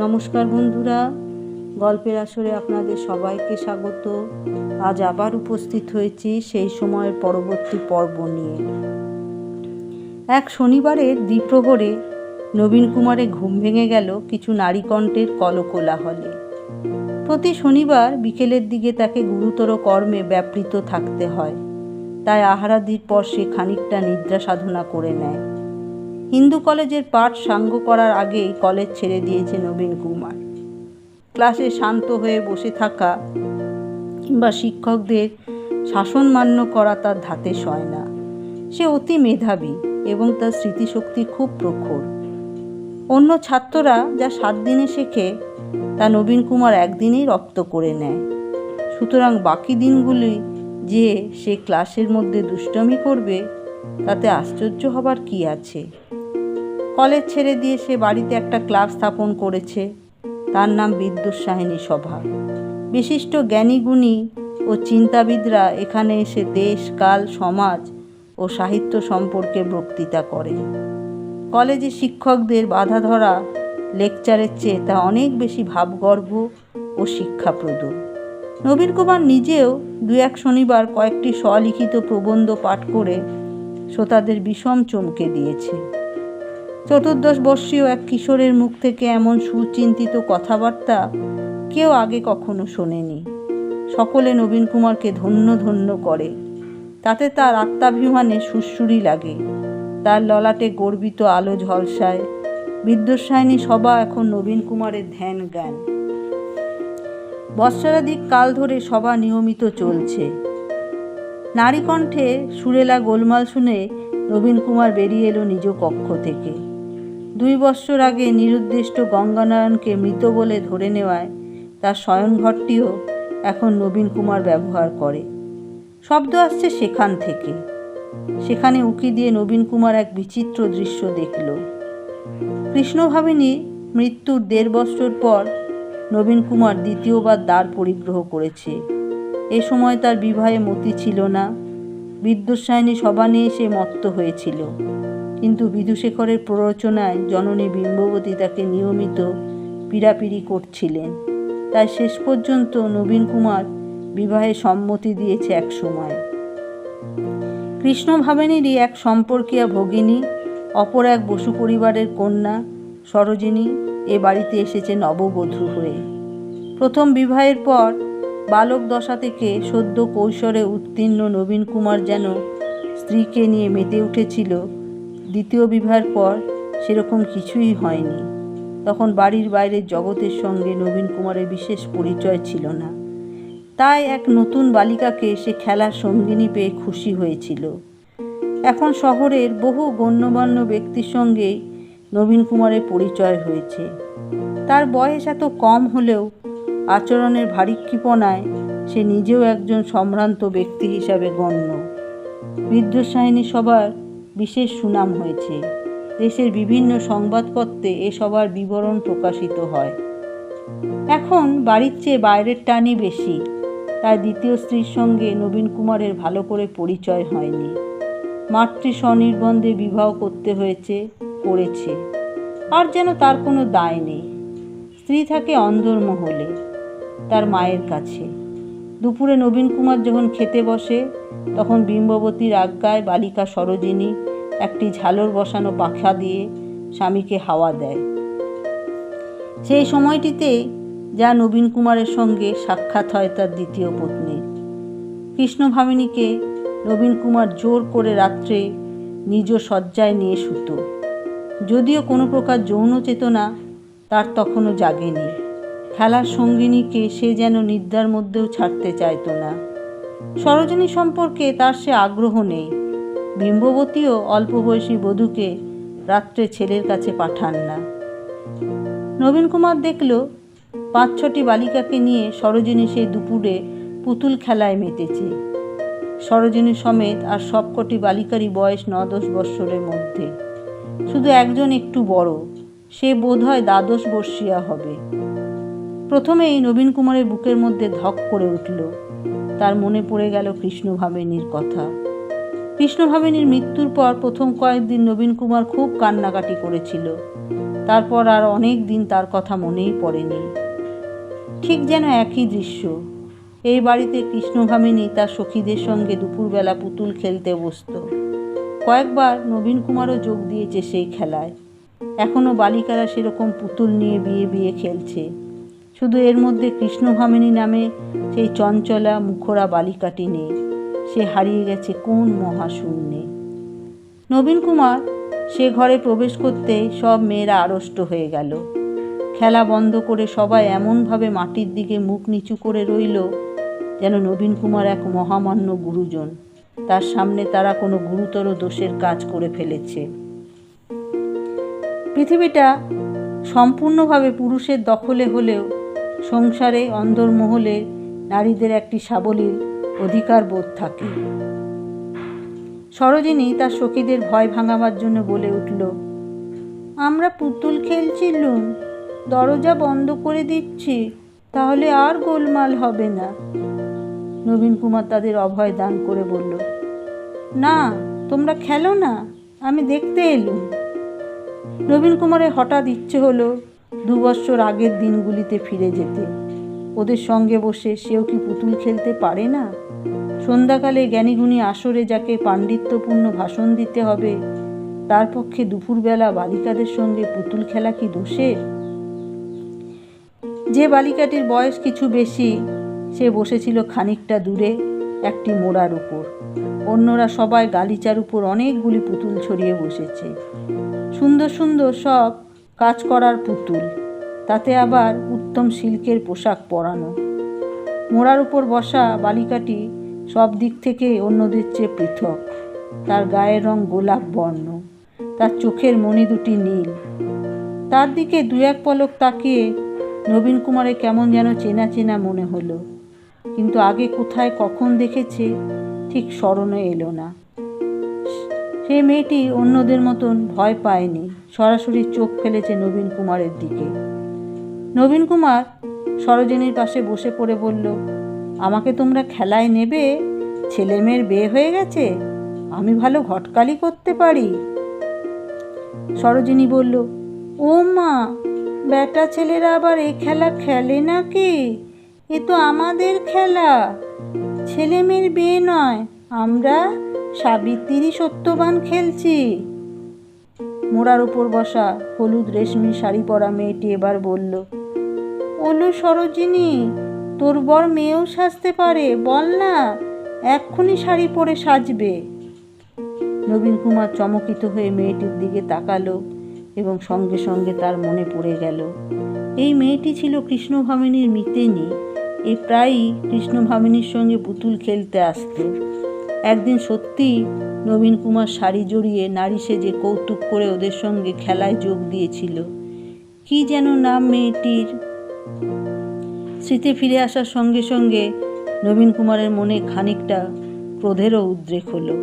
নমস্কার বন্ধুরা, গল্পের আসরে আপনাদের সবাইকে স্বাগত। আজ আবার উপস্থিত হয়েছি সেই সময়ের পরবর্তী পর্ব নিয়ে। এক শনিবারের দ্বিপ্রহরে নবীন কুমারের ঘুম ভেঙে গেল কিছু নারীকণ্ঠের কলকোলাহলে। প্রতি শনিবার বিকেলের দিকে তাকে গুরুতর কর্মে ব্যাপৃত থাকতে হয়, তাই আহারাদির পর সে খানিকটা নিদ্রা সাধনা করে নেয়। হিন্দু কলেজের পাঠ সাঙ্গ করার আগেই কলেজ ছেড়ে দিয়েছে নবীন কুমার। ক্লাসে শান্ত হয়ে বসে থাকা কিংবা শিক্ষকদের শাসন মান্য করা তার ধাতে সয় না। সে অতি মেধাবী এবং তার স্মৃতিশক্তি খুব প্রখর। অন্য ছাত্ররা যা 7 দিনে শেখে তা নবীন কুমার একদিনেই রপ্ত করে নেয়। সুতরাং বাকি দিনগুলি যে সে ক্লাসের মধ্যে দুষ্টামি করবে তাতে আশ্চর্য হবার কি আছে। কলেজ ছেড়ে দিয়ে সে বাড়িতে একটা ক্লাব স্থাপন করেছে, তার নাম বিদ্যুৎসাহিনী সভা। বিশিষ্ট জ্ঞানীগুণী ও চিন্তাবিদরা এখানে এসে দেশ, কাল, সমাজ ও সাহিত্য সম্পর্কে বক্তৃতা করে। কলেজে শিক্ষকদের বাধা ধরা লেকচারের চেয়ে তা অনেক বেশি ভাবগর্ভ ও শিক্ষাপ্রদ। নবীন কুমার নিজেও 2-1 শনিবার কয়েকটি স্বলিখিত প্রবন্ধ পাঠ করে শ্রোতাদের বিষম চমকে দিয়েছে। 14 বর্ষীয় এক কিশোরের মুখ থেকে এমন সুচিন্তিত কথাবার্তা কেউ আগে কখনো শোনেনি। সকলে নবীন কুমারকে ধন্য ধন্য করে, তাতে তার আত্মাভিমানে সুরসুরি লাগে। তার ললাটে গর্বিত আলো ঝলসায়। বিদ্যুৎসাহিনী সভা এখন নবীন কুমারের ধ্যান জ্ঞান। বৎসরাধিক কাল ধরে সভা নিয়মিত চলছে। নারীকণ্ঠে সুরেলা গোলমাল শুনে নবীন কুমার বেরিয়ে এলো নিজ কক্ষ থেকে। 2 বৎসর আগে নিরুদ্দিষ্ট গঙ্গানারায়ণকে মৃত বলে ধরে নেওয়ায় তার শয়নঘরটিও এখন নবীন কুমার ব্যবহার করে। শব্দ আসছে সেখান থেকে। সেখানে উঁকি দিয়ে নবীন কুমার এক বিচিত্র দৃশ্য দেখল। কৃষ্ণভাবিনী মৃত্যুর 1.5 বৎসর পর নবীন কুমার দ্বিতীয়বার দ্বার পরিগ্রহ করেছে। এ সময় তার বিবাহে মতি ছিল না। বিদ্যুৎসাহিনী সভা নিয়ে সে মত্ত হয়েছিল, কিন্তু বিধুশেখরের প্ররোচনায় জননী বিম্ববতী তাকে নিয়মিত পীড়াপিড়ি করছিলেন। তাই শেষ পর্যন্ত নবীন কুমার বিবাহে সম্মতি দিয়েছে এক সময়। কৃষ্ণভাবিনীরই এক সম্পর্কীয়া ভগিনী, অপর এক বসু পরিবারের কন্যা সরোজিনী এ বাড়িতে এসেছে নববধূ হয়ে। প্রথম বিবাহের পর বালক দশা থেকে সদ্য কৈশোরে উত্তীর্ণ নবীন কুমার যেন স্ত্রীকে নিয়ে মেতে উঠেছিল। দ্বিতীয় বিবাহের পর সেরকম কিছুই হয়নি। তখন বাড়ির বাইরের জগতের সঙ্গে নবীন কুমারের বিশেষ পরিচয় ছিল না। তাই এক নতুন বালিকাকে সে খেলার সঙ্গিনী পেয়ে খুশি হয়েছিল। এখন শহরের বহু গণ্যমান্য ব্যক্তির সঙ্গেই নবীন কুমারের পরিচয় হয়েছে। তার বয়স এত কম হলেও আচরণের ভারিক্কিপনায় সে নিজেও একজন সম্ভ্রান্ত ব্যক্তি হিসাবে গণ্য। বিদ্যুৎসাহিনী সভার বিশেষ সুনাম হয়েছে। দেশের বিভিন্ন সংবাদপত্রে এ সভার বিবরণ প্রকাশিত হয়। এখন বাড়ির চেয়ে বাইরের টানই বেশি, তাই দ্বিতীয় স্ত্রীর সঙ্গে নবীন কুমারের ভালো করে পরিচয় হয়নি। মাতৃ স্বনির্বন্ধে বিবাহ করতে করেছে, আর যেন তার কোনো দায় নেই। স্ত্রী থাকে অন্দরমহলে, তার মায়ের কাছে। দুপুরে নবীন কুমার যখন খেতে বসে তখন বিম্ববতীর আজ্ঞায় বালিকা সরোজিনী একটি ঝালর বসানো পাখা দিয়ে স্বামীকে হাওয়া দেয়। সেই সময়টিতে যা নবীন কুমারের সঙ্গে সাক্ষাৎ হয় তার দ্বিতীয় পত্নীর। কৃষ্ণভামিনীকে নবীন কুমার জোর করে রাত্রে নিজ শয্যায় নিয়ে শুত। যদিও কোনো প্রকার যৌন চেতনা তার তখনও জাগেনি। খেলার সঙ্গিনীকে সে যেন নিদ্রার মধ্যেও ছাড়তে চাইত না। সরোজিনী সম্পর্কে তার সে আগ্রহ নেই। বিম্ববতীও অল্প বয়সী বধূকে রাত্রে ছেলের কাছে পাঠান না। নবীন কুমার দেখল 5-6টি বালিকাকে নিয়ে সরোজিনী সেই দুপুরে পুতুল খেলায় মেতেছে। সরোজিনী সমেত আর সবকটি বালিকারই বয়স 9-10 বৎসরের মধ্যে। শুধু একজন একটু বড়, সে বোধহয় 12 বর্ষীয়া হবে। প্রথমেই নবীন কুমারের বুকের মধ্যে ধক করে উঠল। তার মনে পড়ে গেল কৃষ্ণভামিনীর কথা। কৃষ্ণভামিনীর মৃত্যুর পর প্রথম কয়েকদিন নবীন কুমার খুব কান্নাকাটি করেছিল। তারপর আর অনেক দিন তার কথা মনেই পড়েনি। ঠিক যেন একই দৃশ্য। এই বাড়িতে কৃষ্ণভামিনী তার সখীদের সঙ্গে দুপুরবেলা পুতুল খেলতে বসত। কয়েকবার নবীন কুমারও যোগ দিয়েছে সেই খেলায়। এখনও বালিকারা সেরকম পুতুল নিয়ে বিয়ে বিয়ে খেলছে। শুধু এর মধ্যে কৃষ্ণভামিনী নামে সেই চঞ্চলা মুখরা বালিকাটি নেই। সে হারিয়ে গেছে কোন মহাশূন্যে। নবীন কুমার সে ঘরে প্রবেশ করতেই সব মেয়েরা আড়ষ্ট হয়ে গেল। খেলা বন্ধ করে সবাই এমনভাবে মাটির দিকে মুখ নিচু করে রইল যেন নবীন কুমার এক মহামান্য গুরুজন। তার সামনে তারা কোনো গুরুতর দোষের কাজ করে ফেলেছে। পৃথিবীটা সম্পূর্ণভাবে পুরুষের দখলে হলেও সংসারে অন্দরমহলে নারীদের একটি সাবলীল অধিকার বোধ থাকে। সরোজিনী তার সখীদের ভয় ভাঙাবার জন্য বলে উঠল, আমরা পুতুল খেলছিলুম, দরজা বন্ধ করে দিচ্ছি, তাহলে আর গোলমাল হবে না। নবীন কুমার তাদের অভয় দান করে বলল, না, তোমরা খেলো না, আমি দেখতে এলুম। নবীন কুমারের হঠাৎ ইচ্ছে হলো 2 বৎসর আগের দিনগুলিতে ফিরে যেতে। ওদের সঙ্গে বসে সেও কি পুতুল খেলতে পারে না? সন্ধ্যাকালে জ্ঞানীগুণী আসরে যাকে পাণ্ডিত্যপূর্ণ ভাষণ দিতে হবে, তার পক্ষে দুপুরবেলা বালিকাদের সঙ্গে পুতুল খেলা কি দোষের? যে বালিকাটির বয়স কিছু বেশি, সে বসেছিল খানিকটা দূরে একটি মোড়ার উপর। অন্যরা সবাই গালিচার উপর অনেকগুলি পুতুল ছড়িয়ে বসেছে। সুন্দর সুন্দর সব কাজ করার পুতুল, তাতে আবার উত্তম সিল্কের পোশাক পরানো। মোড়ার উপর বসা বালিকাটি সব দিক থেকে অন্যদের চেয়ে পৃথক। তার গায়ের রং গোলাপ বর্ণ, তার চোখের মণি দুটি নীল। তার দিকে 2-1 পলক তাকিয়ে নবীন কুমারের কেমন যেন চেনা চেনা মনে হলো, কিন্তু আগে কোথায় কখন দেখেছে ঠিক স্মরণে এলো না। সে মেয়েটি অন্যদের মতন ভয় পায়নি, সরাসরি চোখ ফেলেছে নবীন কুমারের দিকে। নবীন কুমার সরোজিনীর পাশে বসে পড়ে বলল, আমাকে তোমরা খেলায় নেবে? ছেলে মেয়ের বিয়ে হয়ে গেছে, আমি ভালো ঘটকালি করতে পারি। সরোজিনী বলল, ও মা, বেটা ছেলেরা আবার এ খেলা খেলে নাকি? এ তো আমাদের খেলা, ছেলে মেয়ের বিয়ে নয়, আমরা সাবিত্রী সত্যবান খেলছি। মোড়ার উপর বসা হলুদ রেশমি শাড়ি পরা মেয়েটি এবার বলল, ওলো সরোজিনী, তোর বর মেয়েও সাজতে পারে, বল না, এক্ষুনি শাড়ি পরে সাজবে। নবীন কুমার চমকিত হয়ে মেয়েটির দিকে তাকালো এবং সঙ্গে সঙ্গে তার মনে পড়ে গেল এই মেয়েটি ছিল কৃষ্ণভামিনীর মিতেনি। এ প্রায়ই কৃষ্ণভামিনীর সঙ্গে পুতুল খেলতে আসত। একদিন সত্যি নবীন কুমার শাড়ি জড়িয়ে নারী সেজে কৌতুক করে ওদের সঙ্গে খেলায় যোগ দিয়েছিল। কি যেন নাম মেয়েটির? স্মৃতি ফিরে আসার সঙ্গে সঙ্গে নবীন কুমারের মনে খানিকটা ক্রোধেরও উদ্রেক হলো।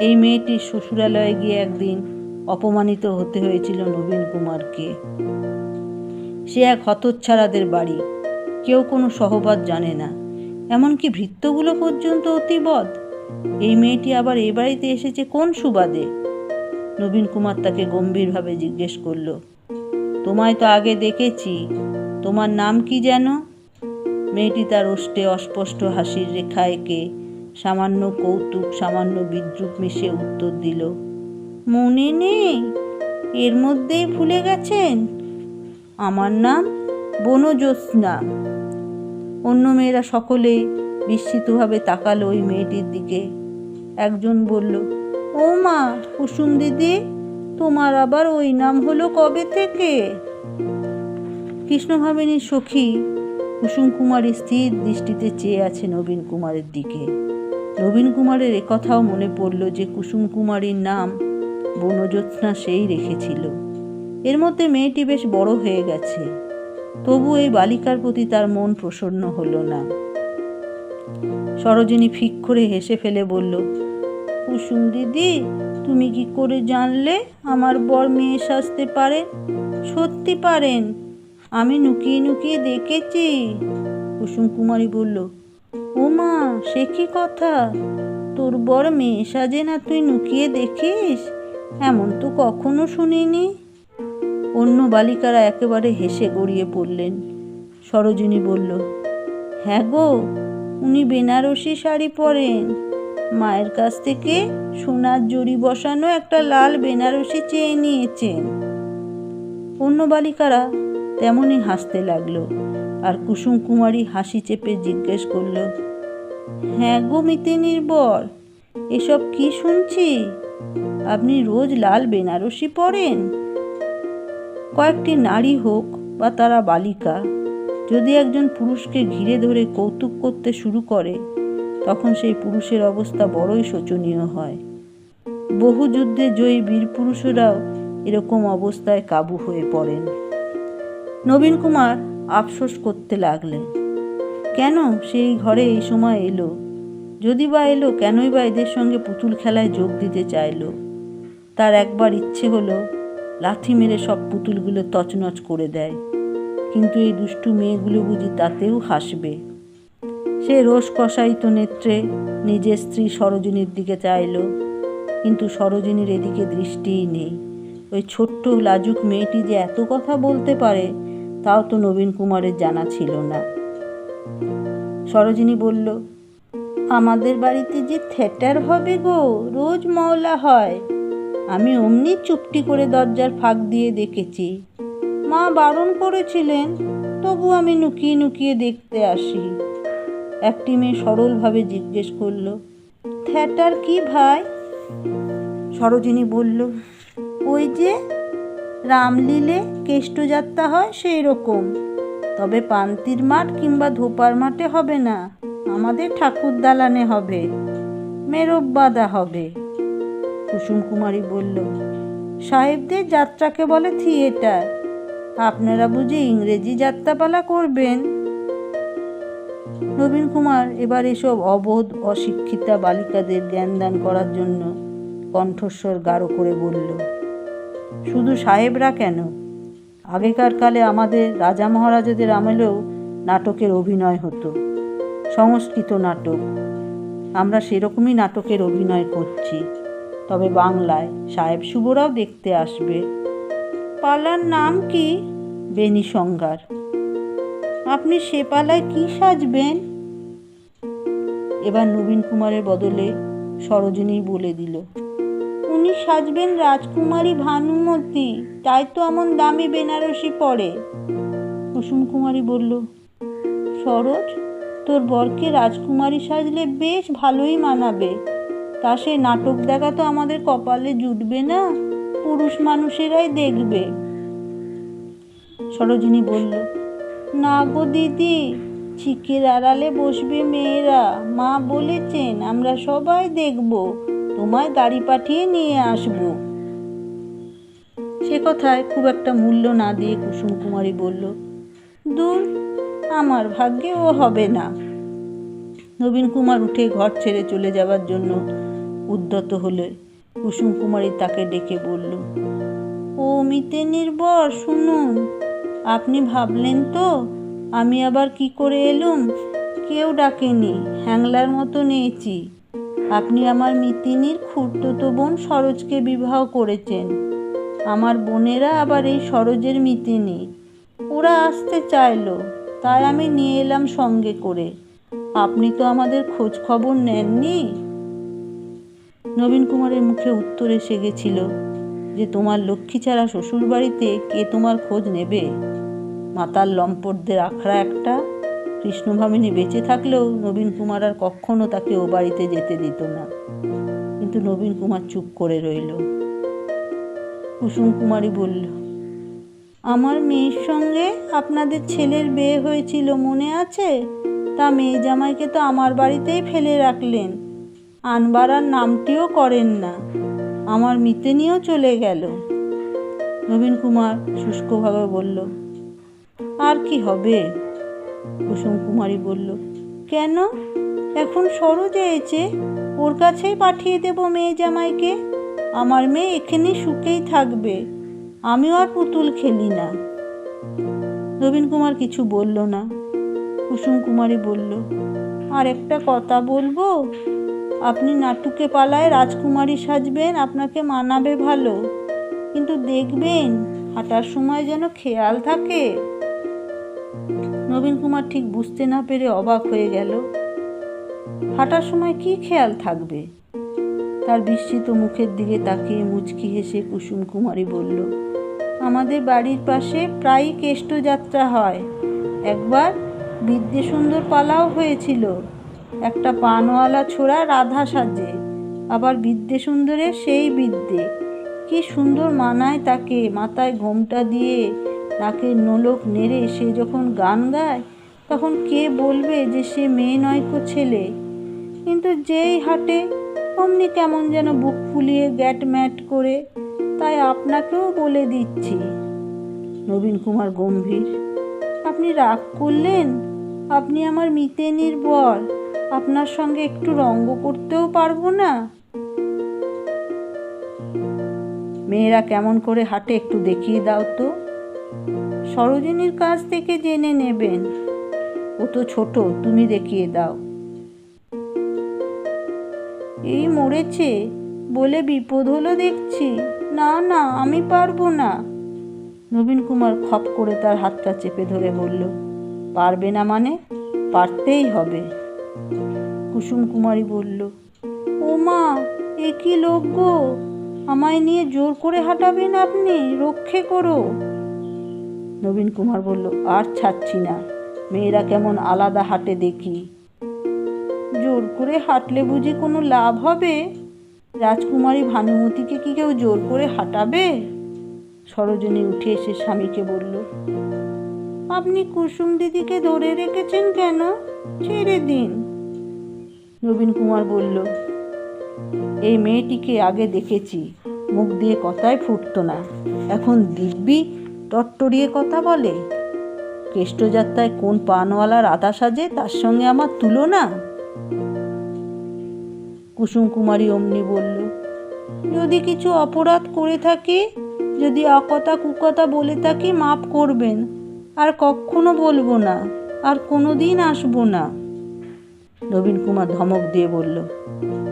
এই মেয়েটির শ্বশুরালয়ে গিয়ে একদিন অপমানিত হতে হয়েছিল নবীন কুমারকে। সে এক হতচ্ছাড়াদের বাড়ি, কেউ কোনো সহবাদ জানে না, এমনকি ভৃত্যগুলো পর্যন্ত অতিবদ। এই মেয়েটি আবার এই বাড়িতে এসেছে কোন সুবাদে? নবীন কুমার তাকে গম্ভীরভাবে জিজ্ঞেস করল, তোমায় তো আগে দেখেছি, তোমার নাম কি যেন? মেয়েটি তার ওষ্ঠে অস্পষ্ট হাসির রেখা এঁকে সামান্য কৌতুক সামান্য বিদ্রুপ মিশিয়ে উত্তর দিল, মনে নেই? এর মধ্যেই ভুলে গেছেন? আমার নাম বনজ্যোৎস্না। অন্য মেয়েরা সকলেই বিস্মিতভাবে তাকালো ওই মেয়েটির দিকে। একজন বলল, ও মা, কুসুম দিদি, তোমার আবার ওই নাম হলো কবে থেকে? কৃষ্ণভামিনীর সখী কুসুম কুমারী স্থির দৃষ্টিতে চেয়ে আছে নবীন কুমারের দিকে। নবীন কুমারের একথাও মনে পড়ল যে কুসুম কুমারীর নাম বনজ্যোৎস্না সেই রেখেছিল। এর মধ্যে মেয়েটি বেশ বড় হয়ে গেছে, তবু এই বালিকার প্রতি তার মন প্রসন্ন হলো না। সরোজিনী ফিক করে হেসে ফেলে বলল, কুসুম দিদি, তুমি কি করে জানলে আমার বর মেয়ে সাজতে পারেন? সত্যি পারেন, আমি লুকিয়ে লুকিয়ে দেখেছি। কুসুম কুমারী বলল, ও মা, সে কি কথা? তোর বর মেয়ে সাজে না তুই লুকিয়ে দেখিস? এমন তো কখনো শুনিনি। অন্য বালিকারা একেবারে হেসে গড়িয়ে পড়লেন। সরোজিনী বলল, হ্যাঁ গো, উনি বেনারসি শাড়ি পরেন। মায়ের কাছ থেকে সোনার জড়ি বসানো একটা লাল বেনারসি চেয়ে নিয়েছেন। অন্য বালিকারা তেমনই হাসতে লাগলো। আর কুসুম কুমারী হাসি চেপে জিজ্ঞেস করল, হ্যাঁ গো মিতিনির বর, এসব কি শুনছি? আপনি রোজ লাল বেনারসি পরেন? কয়েকটি নারী হোক বা তারা বালিকা, যদি একজন পুরুষকে ঘিরে ধরে কৌতুক করতে শুরু করে, তখন সেই পুরুষের অবস্থা বড়ই শোচনীয় হয়। বহু যুদ্ধে জয়ী বীর পুরুষেরাও এরকম অবস্থায় কাবু হয়ে পড়েন। নবীন কুমার আফসোস করতে লাগলেন, কেন সেই ঘরে এই সময় এলো? যদি বা এলো, কেনই বা এদের সঙ্গে পুতুল খেলায় যোগ দিতে চাইলো? তার একবার ইচ্ছে হলো লাথি মেরে সব পুতুলগুলো তছনছ করে দেয়, কিন্তু এই দুষ্টু মেয়েগুলো বুঝি তাতেও হাসবে। সে রোষ কষায়িত নেত্রে নিজের স্ত্রী সরোজিনীর দিকে চাইল, কিন্তু সরোজিনীর এদিকে দৃষ্টিই নেই। ওই ছোট্ট লাজুক মেয়েটি যে এত কথা বলতে পারে, তাও তো নবীন কুমারের জানা ছিল না। সরোজিনী বলল, আমাদের বাড়িতে যে থিয়েটার হবে গো, রোজ মওলা হয়। আমি অমনি চুপটি করে দরজার ফাঁক দিয়ে দেখেছি। মা বারণ করেছিলেন, তবু আমি নুকিয়ে নুকিয়ে দেখতে আসি। একটি মেয়ে সরলভাবে জিজ্ঞেস করল, থিয়েটার কি ভাই? সরোজিনী বলল, ওই যে রামলীলে কেষ্টযাত্রা হয় সেই রকম, তবে পান্তির মাঠ কিংবা ধোপার মাঠে হবে না, আমাদের ঠাকুর দালানে হবে, মেরব বাঁধা হবে। কুসুম কুমারী বলল, সাহেবদের যাত্রাকে বলে থিয়েটার, আপনারা বুঝি ইংরেজি যাত্রাপালা করবেন? নবীন কুমার এবার এসব অবোধ অশিক্ষিতা বালিকাদের জ্ঞানদান করার জন্য কণ্ঠস্বর গাঢ় করে বলল, শুধু সাহেবরা কেন, আগেকার কালে আমাদের রাজা মহারাজাদের আমলেও নাটকের অভিনয় হতো, সংস্কৃত নাটক। আমরা সেরকমই নাটকের অভিনয় করছি, তবে বাংলায়। সাহেব শুভরাও দেখতে আসবে। পালার নাম কি? বেনি সংগার। আপনি সে পালায় কি সাজবেন? এবার নবীন কুমারের বদলে সরোজিনী বলে দিল, উনি সাজবেন রাজকুমারী ভানুমতী, তাই তো এমন দামি বেনারসি পরে। কুসুম কুমারী বলল, সরোজ, তোর বরকে রাজকুমারী সাজলে বেশ ভালোই মানাবে। তা সে নাটক দেখা তো আমাদের কপালে জুটবে না, পুরুষ মানুষেরাই দেখবে। সরোজিনী বলল, না গো দিদি, ছিকের আড়ালে বসবে মেয়েরা, মা বলেছেন আমরা সবাই দেখব, তোমায় গাড়ি পাঠিয়ে নিয়ে আসব। সে কথায় খুব একটা মূল্য না দিয়ে কুসুম কুমারী বলল, দূর, আমার ভাগ্যে ও হবে না। নবীন কুমার উঠে ঘর ছেড়ে চলে যাবার জন্য উদ্যত হলে কুসুম কুমারী তাকে ডেকে বলল, ও মিতেনির বর, শুনুন। আপনি ভাবলেন তো আমি আবার কি করে এলুম? কেউ ডাকেনি, হ্যাংলার মতো নিয়েছি। আপনি আমার মিতিনির খুড়তুতো বোন সরোজকে বিবাহ করেছেন। আমার বোনেরা আবার এই সরোজের মিতিনি, ওরা আসতে চাইলো, তাই আমি নিয়ে এলাম সঙ্গে করে। আপনি তো আমাদের খোঁজ খবর নেননি। নবীন কুমারের মুখে উত্তর এসে গেছিল যে, তোমার লক্ষ্মী ছাড়া শ্বশুর বাড়িতে কে তোমার খোঁজ নেবে? মাতাল লম্পটদের আখড়া একটা। কৃষ্ণভামিনী বেঁচে থাকলেও নবীন কুমার আর কখনো তাকে ও বাড়িতে যেতে দিত না। কিন্তু নবীন কুমার চুপ করে রইল। কুসুম কুমারী বলল, আমার মেয়ের সঙ্গে আপনাদের ছেলের বিয়ে হয়েছিল, মনে আছে? তা মেয়ে জামাইকে তো আমার বাড়িতেই ফেলে রাখলেন, আনবার আর নামটিও করেন না। আমার মিতেনিও চলে গেল। নবীন কুমার শুষ্কভাবে বলল, আর কি হবে? কুসুম কুমারী বলল, কেন? এখন সরোজ এসেছে, ওর কাছেই পাঠিয়ে দেব মেয়ে জামাইকে। আমার মেয়ে এখানে সুখেই থাকবে, আমিও আর পুতুল খেলি না। নবীন কুমার কিছু বলল না। কুসুম কুমারী বলল, আর একটা কথা বলবো? আপনি নাটুকে পালায় রাজকুমারী সাজবেন, আপনাকে মানাবে ভালো, কিন্তু দেখবেন হাঁটার সময় যেন খেয়াল থাকে। নবীন কুমার ঠিক বুঝতে না পেরে অবাক হয়ে গেল। হাঁটার সময় কি খেয়াল থাকবে? তার বিস্মিত মুখের দিকে তাকিয়ে মুচকি হেসে কুসুম কুমারী বলল, আমাদের বাড়ির পাশে প্রায়ই কেষ্টযাত্রা হয়। একবার বিদ্যেসুন্দর পালাও হয়েছিল। একটা পানওয়ালা ছোড়া রাধা সাজে, আবার বিদ্যেসুন্দরের সেই বিদ্যে, কি সুন্দর মানায় তাকে। মাথায় ঘোমটা দিয়ে নাকের নোলক নেড়ে সে যখন গান গায়, তখন কে বলবে যে সে মেয়ে নয়কো ছেলে? কিন্তু যেই হাঁটে অমনি কেমন যেন বুক ফুলিয়ে গ্যাট ম্যাট করে। তাই আপনাকেও বলে দিচ্ছি। নবীন কুমার গম্ভীর, আপনি রাগ করলেন? আপনি আমার মিতেনির বর, আপনার সঙ্গে একটু রঙ্গ করতেও পারবো না? মেয়েরা কেমন করে হাঁটে একটু দেখিয়ে দাও তো। সরোজিনীর কাছ থেকে জেনে নেবেন। ও তো ছোট, তুমি দেখিয়ে দাও। এই মরেছে বলে বিপদ হলো দেখছি। না না, আমি পারবো না। নবীন কুমার খপ করে তার হাতটা চেপে ধরে বলল, পারবে না মানে? পারতেই হবে। কুসুম কুমারী বলল, ও মা, এ কি লোক গো! আমায় নিয়ে জোর করে হাঁটাবেন আপনি? রক্ষে করো। নবীন কুমার বলল, আর ছাড়ছি না। মেয়েরা কেমন আলাদা হাঁটে দেখি। জোর করে হাঁটলে বুঝি কোনো লাভ হবে? রাজকুমারী ভানুমতিকে কি কেউ জোর করে হাঁটাবে? সরোজিনী উঠে এসে স্বামীকে বলল, আপনি কুসুম দিদিকে ধরে রেখেছেন কেন? ছেড়ে দিন। নবীন কুমার বলল, এই মেয়েটিকে আগে দেখেছি, মুখ দিয়ে কথাই ফুটতো না, এখন দিব্যি টট্টরিয়ে কথা বলে। কেষ্টযাত্রায় কোন পানওয়ালা রাধা সাজে তার সঙ্গে আমার তুলনা? কুসুম কুমারী অমনি বলল, যদি কিছু অপরাধ করে থাকি, যদি অকথা কুকথা বলে থাকি, মাপ করবেন। আর কখনো বলবো না, আর কোনো দিন আসবো না। নবীন কুমার ধমক দিয়ে বলল,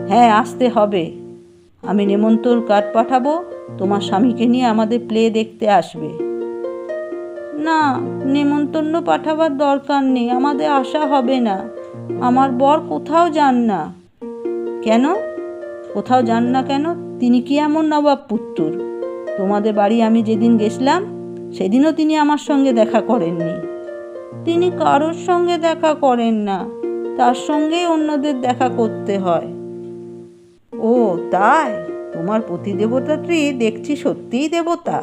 হ্যাঁ, আসতে হবে। আমি নেমন্তন্ন কার্ড পাঠাবো, তোমার স্বামীকে নিয়ে আমাদের প্লে দেখতে আসবে। না, নেমন্তন্ন পাঠাবার দরকার নেই, আমাদের আসা হবে না। আমার বর কোথাও যান না। কেন? কোথাও যান না কেন? তিনি কি এমন নবাব পুত্তর? তোমাদের বাড়ি আমি যেদিন গেছিলাম সেদিনও তিনি আমার সঙ্গে দেখা করেননি। তিনি কারোর সঙ্গে দেখা করেন না, তার সঙ্গেই অন্যদের দেখা করতে হয়। ও তাই? তোমার পতিদেবতাটি দেখছি সত্যিই দেবতা।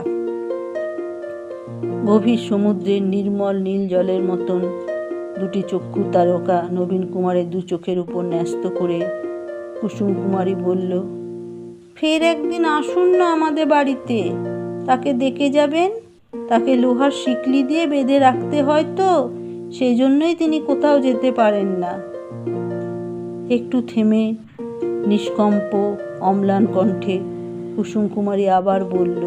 গভীর সমুদ্রের নির্মল নীল জলের মতন দুটি চক্ষু তারকা নবীন কুমারের দু চোখের উপর ন্যস্ত করে কুসুম কুমারী বলল, ফের একদিন আসুন না আমাদের বাড়িতে, তাকে দেখে যাবেন। তাকে লোহার শিকলি দিয়ে বেঁধে রাখতে হয় তো, সেই জন্যই তিনি কোথাও যেতে পারেন না। একটু থেমে নিষ্কম্প অম্লান কণ্ঠে কুসুম কুমারী আবার বলল,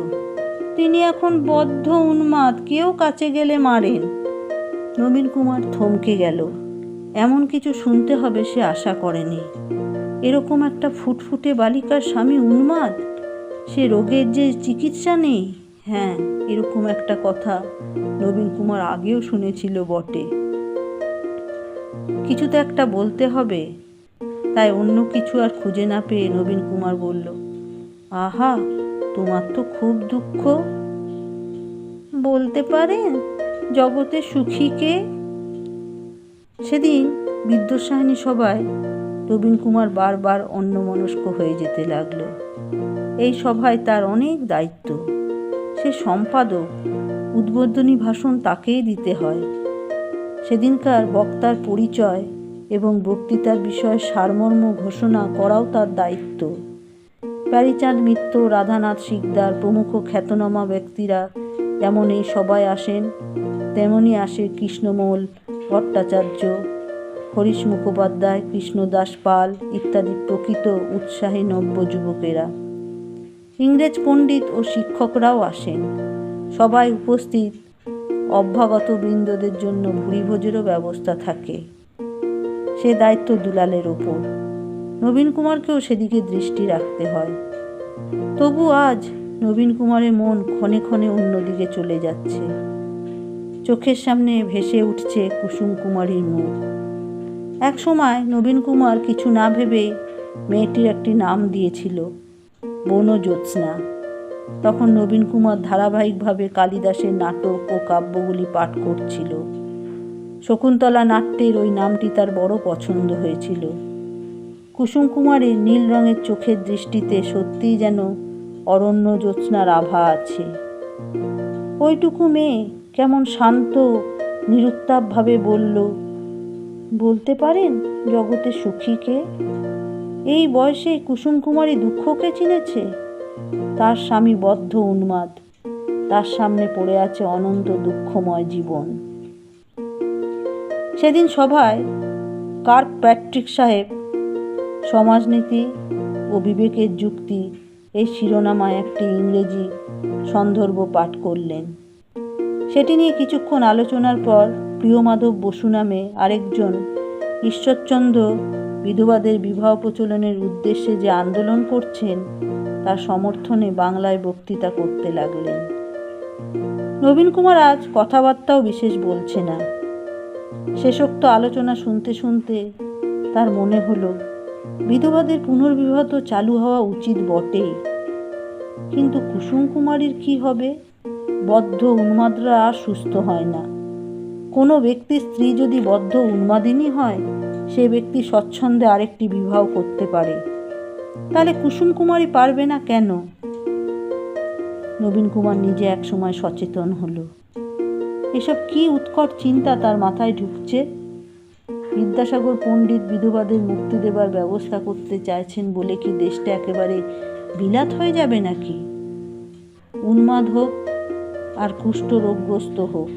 তিনি এখন বদ্ধ উন্মাদ, কেউ কাছে গেলে মারেন। নবীন কুমার থমকে গেল। এমন কিছু শুনতে হবে সে আশা করেনি। এরকম একটা ফুটফুটে বালিকার স্বামী উন্মাদ, সে রোগের যে চিকিৎসা নেই। হ্যাঁ, এরকম একটা কথা নবীন কুমার আগেও শুনেছিল বটে। কিছু তো একটা বলতে হবে। তাই অন্য কিছু আর খুঁজে না পেয়ে নবীন কুমার বলল, আহা, তোমার তো খুব দুঃখ। বলতে পারেন জগতে সুখী কে? সেদিন বিদ্যুৎসাহিনী সভায় নবীন কুমার বারবার অন্যমনস্ক হয়ে যেতে লাগলো। এই সভায় তার অনেক দায়িত্ব। সে সম্পাদক, উদ্বোধনী ভাষণ তাকেই দিতে হয়। সেদিনকার বক্তার পরিচয় এবং বক্তৃতার বিষয়ে সারমর্ম ঘোষণা করাও তার দায়িত্ব। প্যারীচাঁদ মিত্র, রাধানাথ শিকদার প্রমুখ খ্যাতনামা ব্যক্তিরা যেমন এই সভায় আসেন, তেমনি আসে কৃষ্ণমোল ভট্টাচার্য, হরিশ মুখোপাধ্যায়, কৃষ্ণদাস পাল ইত্যাদি প্রকৃত উৎসাহী নব্য যুবকেরা। ইংরেজ পণ্ডিত ও শিক্ষকরাও আসেন। সবাই উপস্থিত অভ্যাগত বৃন্দদের জন্য ভুরিভোজেরও ব্যবস্থা থাকে। সে দায়িত্ব দুলালের ওপর। নবীন কুমারকেও সেদিকে দৃষ্টি রাখতে হয়। তবু আজ নবীন কুমারের মন ক্ষণে ক্ষণে অন্যদিকে চলে যাচ্ছে। চোখের সামনে ভেসে উঠছে কুসুম কুমারীর মুখ। এক সময় নবীন কুমার কিছু না ভেবে মেয়েটির একটি নাম দিয়েছিল, বনজ্যোৎস্না। তখন নবীন কুমার ধারাবাহিকভাবে কালিদাসের নাটক ও কাব্যগুলি পাঠ করছিল। শকুন্তলা নাট্যের ওই নামটি তার বড় পছন্দ হয়েছিল। কুসুম কুমারের নীল রঙের চোখের দৃষ্টিতে সত্যিই যেন অরণ্য জ্যোৎস্নার আভা আছে। ওইটুকু মেয়ে কেমন শান্ত নিরুত্তাপভাবে বলল, বলতে পারেন জগতে সুখী কে? এই বয়সে কুসুম কুমারী দুঃখকে চিনেছে। তার স্বামী বদ্ধ উন্মাদ, তার সামনে পড়ে আছে অনন্ত দুঃখময় জীবন। সেদিন সভায় কার্কপ্যাট্রিক সাহেব সমাজনীতি ও বিবেকের যুক্তি এই শিরোনামায় একটি ইংরেজি সন্দর্ভ পাঠ করলেন। সেটি নিয়ে কিছুক্ষণ আলোচনার পর প্রিয়মাধব বসু নামে আরেকজন ঈশ্বরচন্দ্র বিধবাদের বিবাহ প্রচলনের উদ্দেশ্যে যে আন্দোলন করছেন তার সমর্থনে বাংলায় বক্তৃতা করতে লাগলেন। নবীন কুমার আজ কথাবার্তাও বিশেষ বলছে না। শেষোক্ত আলোচনা শুনতে শুনতে তার মনে হলো বিধবাদের পুনর্বিবাহ তো চালু হওয়া উচিত বটেই, কিন্তু কুসুম কুমারীর কি হবে? বদ্ধ উন্মাদরা আর সুস্থ হয় না। কোনো ব্যক্তির স্ত্রী যদি বদ্ধ উন্মাদিনী হয়, সে ব্যক্তি স্বচ্ছন্দে আরেকটি বিবাহ করতে পারে। তাহলে কুসুম কুমারী পারবে না কেন? নবীন কুমার নিজে এক সময় সচেতন হলো। এসব কি উৎকট চিন্তা তার মাথায় ঢুকছে। বিদ্যাসাগর পণ্ডিত বিধবাদের মুক্তি দেবার ব্যবস্থা করতে চাইছেন বলে কি দেশটা একেবারে বিলাত হয়ে যাবে নাকি? উন্মাদ হোক আর কুষ্ঠ রোগগ্রস্ত হোক,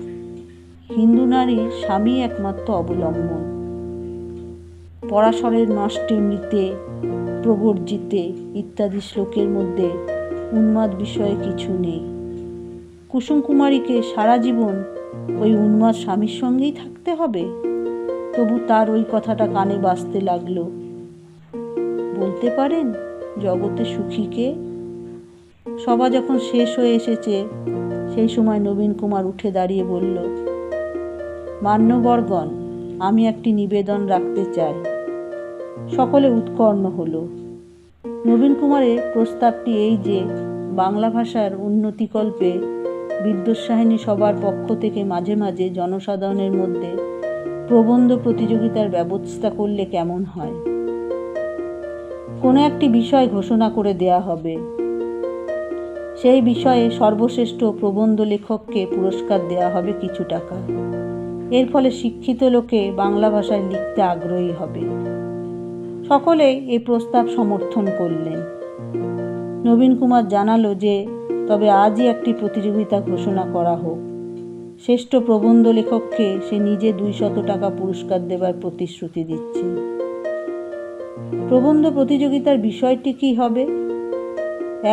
হিন্দু নারীর স্বামী একমাত্র অবলম্বন। পরাশরের নষ্টে মৃতে প্রবর্জিতে ইত্যাদি শ্লোকের মধ্যে উন্মাদ বিষয়ে কিছু নেই। কুসুম কুমারীকে সারা জীবন ওই উন্মাদ স্বামীর সঙ্গেই থাকতে হবে? তবু তার ওই কথাটা কানে বাজতে লাগলো, বলতে পারেন জগতে সুখী কে? সভা যখন শেষ হয়ে এসেছে সেই সময় নবীন কুমার উঠে দাঁড়িয়ে বলল, মান্যবরগণ, আমি একটি নিবেদন রাখতে চাই। সকলে উৎকর্ণ হলো। নবীন কুমারের প্রস্তাবটি এই যে বাংলা ভাষার উন্নতিকল্পে বিদ্বৎসাহিনী সবার পক্ষ থেকে মাঝে মাঝে জনসাধারণের মধ্যে প্রবন্ধ প্রতিযোগিতার ব্যবস্থা করলে কেমন হয়। কোনো একটি বিষয় ঘোষণা করে দেয়া হবে। সেই বিষয়ে সর্বশ্রেষ্ঠ প্রবন্ধ লেখককে পুরস্কার দেয়া হবে কিছু টাকা। এর ফলে শিক্ষিত লোকে বাংলা ভাষায় লিখতে আগ্রহী হবে। সকলেই এই প্রস্তাব সমর্থন করলেন। নবীন কুমার জানালো যে তবে আজই একটি প্রতিযোগিতা ঘোষণা করা হোক। শ্রেষ্ঠ প্রবন্ধ লেখককে সে নিজে 200 টাকা পুরস্কার দেবার প্রতিশ্রুতি দিচ্ছে। প্রবন্ধ প্রতিযোগিতার বিষয়টি কি হবে?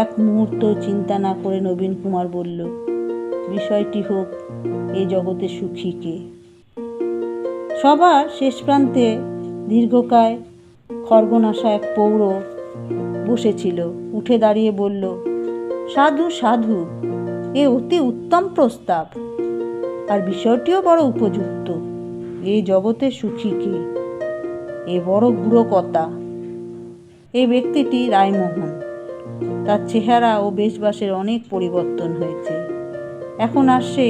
এক মুহূর্ত চিন্তা না করে নবীন কুমার বলল, বিষয়টি হোক এ জগতে সুখী কে। সবার শেষ প্রান্তে দীর্ঘকায় খড়গনাশা এক পৌর বসেছিল। উঠে দাঁড়িয়ে বলল, সাধু সাধু, এ অতি উত্তম প্রস্তাব, আর বিষয়টিও বড় উপযুক্ত। এ জগতে সুখী কে, এ বড় গুড়ো কথা। এই ব্যক্তিটি রায়মোহন। তার চেহারা ও বেশবাসের অনেক পরিবর্তন হয়েছে। এখন আর সে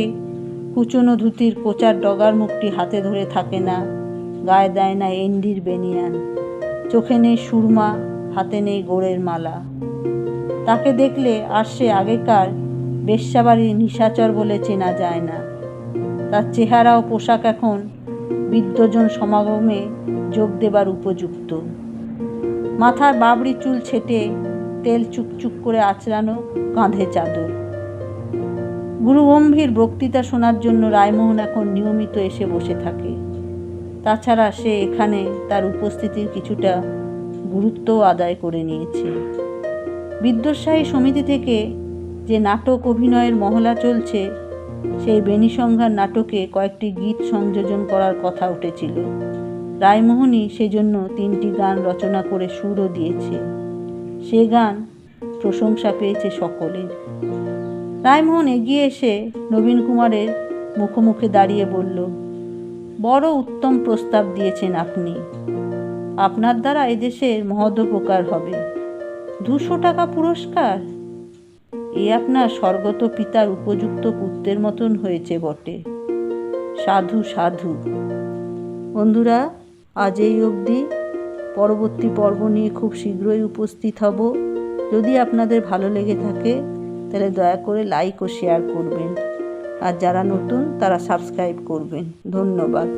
কুচনো ধুতির কোচার ডগার মুখটি হাতে ধরে থাকে না, গায়ে দেয় না এন্ডির বেনিয়ান, চোখে নেই সুরমা, হাতে নেই গোড়ের মালা। তাকে দেখলে আর সে আগেকার বেশ্যাবাড়ির নিশাচর বলে চেনা যায় না। তার চেহারা ও পোশাক এখন বিদ্বজন সমাগমে যোগ দেবার উপযুক্ত। মাথায় বাবরি চুল ছেটে তেল চুকচুক করে আঁচড়ানো, কাঁধে চাদর। গুরুগম্ভীর বক্তৃতা শোনার জন্য রায়মোহন এখন নিয়মিত এসে বসে থাকে। তাছাড়া সে এখানে তার উপস্থিতির কিছুটা গুরুত্বও আদায় করে নিয়েছে। বিদ্বৎসাহী সমিতি থেকে যে নাটক অভিনয়ের মহলা চলছে, সেই বেণীসংহার নাটকে কয়েকটি গীত সংযোজন করার কথা উঠেছিল। রায়মোহনই সেজন্য 3টি গান রচনা করে সুরও দিয়েছে। সে গান প্রশংসা পেয়েছে সকলের। রায়মোহন এগিয়ে এসে নবীন কুমারের মুখোমুখি দাঁড়িয়ে বলল, বড় উত্তম প্রস্তাব দিয়েছেন আপনি। আপনার দ্বারা এদেশের মহোপকার হবে। 200 টাকা পুরস্কার! এ আপনার স্বর্গত পিতার উপযুক্ত পুত্রের মতন হয়েছে বটে। সাধু সাধু। বন্ধুরা, আজ এই অবধি। পরবর্তী পর্ব নিয়ে খুব শীঘ্রই উপস্থিত হব। যদি আপনাদের ভালো লেগে থাকে তাহলে দয়া করে লাইক ও শেয়ার করবেন, আর যারা নতুন তারা সাবস্ক্রাইব করবেন। ধন্যবাদ।